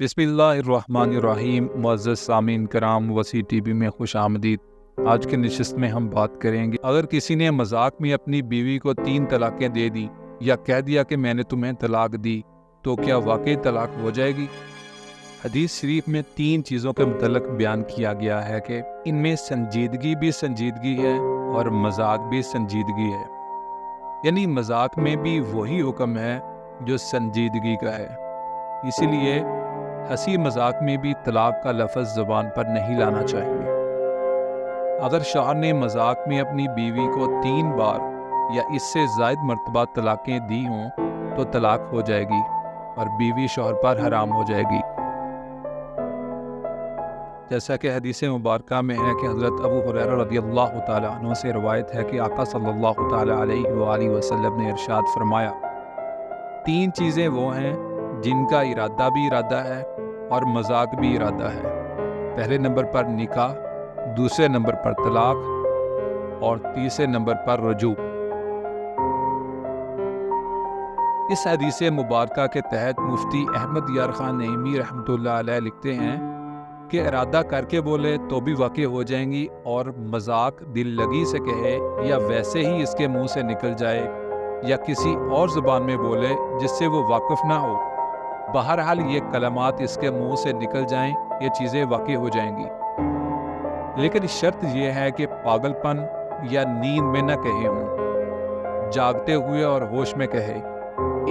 बिस्मिल्लाहिर्रहमानिर्रहीम। मुअज़्ज़ज़ सामीन कराम, वसी टी वी में खुश आमदीद। आज की नशिस्त में हम बात करेंगे, अगर किसी ने मजाक में अपनी बीवी को 3 तलाक़ें दे दी या कह दिया कि मैंने तुम्हें तलाक दी, तो क्या वाकई तलाक हो जाएगी? हदीस शरीफ में 3 चीज़ों के मुतल्लिक़ बयान किया गया है कि इनमें संजीदगी भी संजीदगी है और मजाक भी संजीदगी है। यानी मजाक में भी वही हुक्म है जो संजीदगी का है। इसीलिए हंसी मजाक में भी तलाक का लफ्ज़ ज़ुबान पर नहीं लाना चाहिए। अगर शौहर ने मजाक में अपनी बीवी को 3 बार या इससे ज़ायद मरतबा तलाक़ें दी हों तो तलाक हो जाएगी और बीवी शौहर पर हराम हो जाएगी। जैसा कि हदीस मुबारका में है कि हज़रत अबू हुरैरा रज़ियल्लाहु ताला अन्हु से रवायत है कि आका सल्लल्लाहु ताला अलैहि वसल्लम ने इरशाद फरमाया, 3 चीज़ें वो हैं जिनका इरादा भी इरादा है और मजाक भी इरादा है। पहले नंबर पर निकाह, दूसरे नंबर पर तलाक और तीसरे नंबर पर रुजू। इस हदीस मुबारका के तहत मुफ्ती अहमद यार खान नईमी रहमतुल्लाह अलैह लिखते हैं कि इरादा करके बोले तो भी वाक़ई हो जाएंगी और मजाक दिल लगी से कहे या वैसे ही इसके मुंह से निकल जाए या किसी और ज़ुबान में बोले जिससे वो वाकिफ़ ना हो, बहरहाल ये कलमात इसके मुंह से निकल जाएं, ये चीज़ें वाक़ई हो जाएंगी। लेकिन शर्त यह है कि पागलपन या नींद में न कहे हों, जागते हुए और होश में कहे।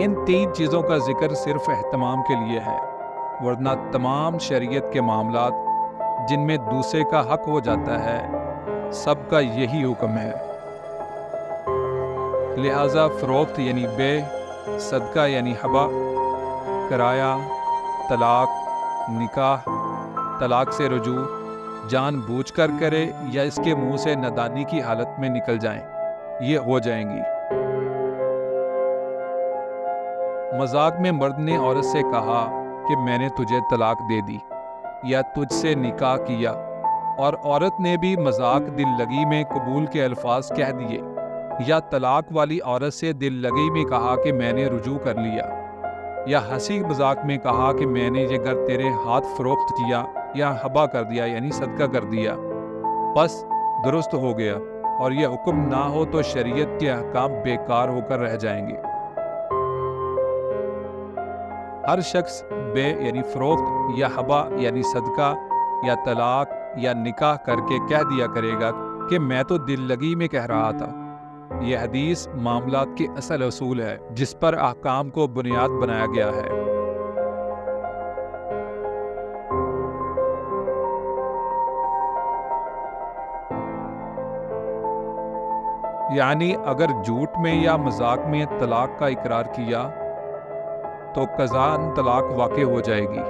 इन 3 चीज़ों का जिक्र सिर्फ एहतमाम के लिए है, वरना तमाम शरीयत के मामलात जिनमें दूसरे का हक हो जाता है, सबका यही हुक्म है। लिहाजा फ़रोख्त यानी बे, सदका यानी हबा, कराया, तलाक, निकाह, तलाक से रुजू जानबूझकर करे या इसके मुंह से नादानी की हालत में निकल जाएं, ये हो जाएंगी। मजाक में मर्द ने औरत से कहा कि मैंने तुझे तलाक दे दी या तुझसे निकाह किया, और औरत ने भी मजाक दिल लगी में कबूल के अल्फाज कह दिए, या तलाक वाली औरत से दिल लगी में कहा कि मैंने रुजू कर लिया, या हंसी मजाक में कहा कि मैंने ये घर तेरे हाथ फरोख्त किया या हबा कर दिया यानी सदका कर दिया, बस दुरुस्त हो गया। और यह हुक्म ना हो तो शरीयत के अहकाम बेकार होकर रह जाएंगे। हर शख्स बे यानी फरोख्त या हबा यानी सदका या तलाक या निकाह करके कह दिया करेगा कि मैं तो दिल लगी में कह रहा था। यह हदीस मामलात के असल असूल है जिस पर अहकाम को बुनियाद बनाया गया है। यानी अगर झूठ में या मजाक में तलाक का इकरार किया तो कज़ान तलाक वाक़ई हो जाएगी।